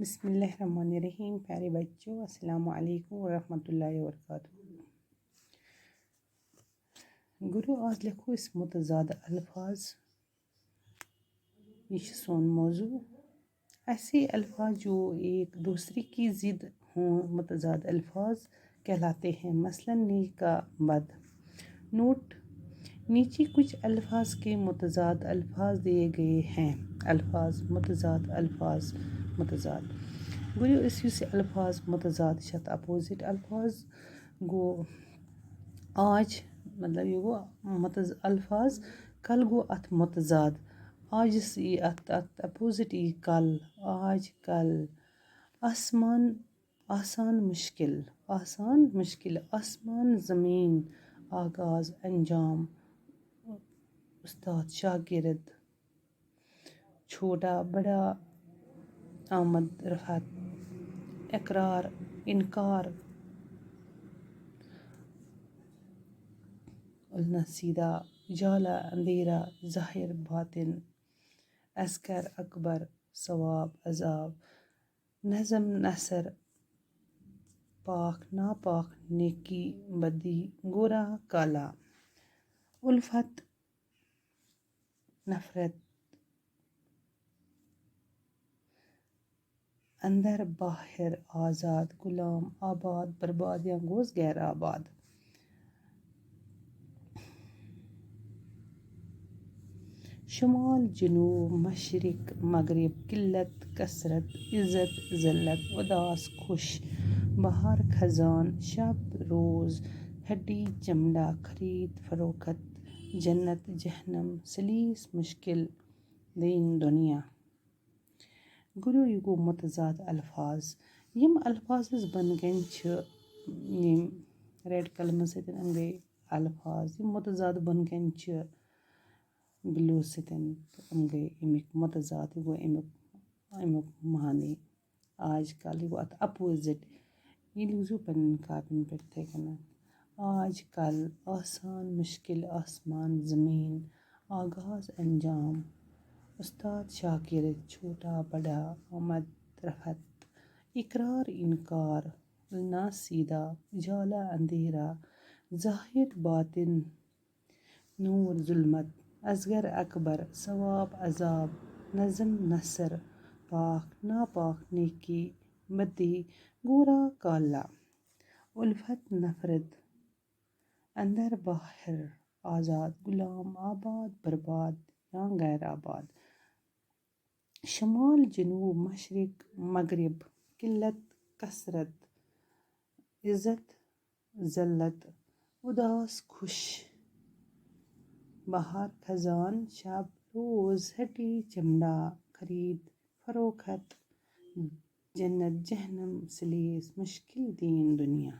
بسم اللہ الرحمن الرحیم. پیارے بچوں، السلام علیکم ورحمۃ اللہ وبرکاتہ. گرو آج لکھو اس متضاد الفاظ. یہ سون موضوع. ایسے الفاظ جو ایک دوسرے کی ضد ہوں متضاد الفاظ کہلاتے ہیں. مثلا نیک کا بد. نوٹ: نیچے کچھ الفاظ کے متضاد الفاظ دیے گئے ہیں. الفاظ متضاد. الفاظ متضاد گویا اس سے الفاظ متضاد شت اپوزٹ الفاظ گو آج مطلب یہ گو الفاظ کل گو ات متضاد. آج سی ات اپوزٹ ای کل. آج کل. آسمان آسان مشکل. آسان مشکل. آسمان زمین. آغاز انجام. استاد شاگرد. چھوٹا بڑا. آمد رفعت. اقرار انکار. النا سیدھا. اجالا اندھیرا. ظاہر باطن. اصغر اکبر. ثواب عذاب. نظم نثر. پاک ناپاک. نیکی بدی. گورا کالا. الفت نفرت. اندر باہر. آزاد غلام. آباد برباد یا گوز غیر آباد. شمال جنوب مشرق مغرب. قلت کثرت. عزت ذلت. اداس خوش. بہار خزاں. شب روز. ہڈی چمڑا. خرید فروخت. جنت جہنم. سلیس مشکل. دین دنیا. گرو یہ گو متضاد الفاظ. یم الفاظ بن گن یم ریڈ قلم ستن ام گئی الفاظ. یم متضاد بن گن بلو ستن ام گئی امیک متضاد. یہ گو امیک معنی. آج کل یہ گو ات اپوزٹ. یہ لکھو پنن کاپین پہ تھے کنا. آج کل. آسان مشکل. آسمان زمین. آغاز انجام. استاد شاگرد. چھوٹا بڑا. آمد رفعت. اقرار انکار. النا سیدھا. اجالا اندھیرا. ظاہر باطن. نور ظلمت. اصغر اکبر. ثواب عذاب. نظم نثر. پاک ناپاک. نیکی بدی. گورا کالا. الفت نفرت. اندر باہر. آزاد غلام. آباد برباد یا غیر آباد. شمال جنوب مشرق مغرب. قلت کثرت. عزت ذلت. اداس خوش. بہار خزاں. شب روز. ہڈی چمڑا. خرید فروخت. جنت جہنم. سلیس مشکل. دین دنیا.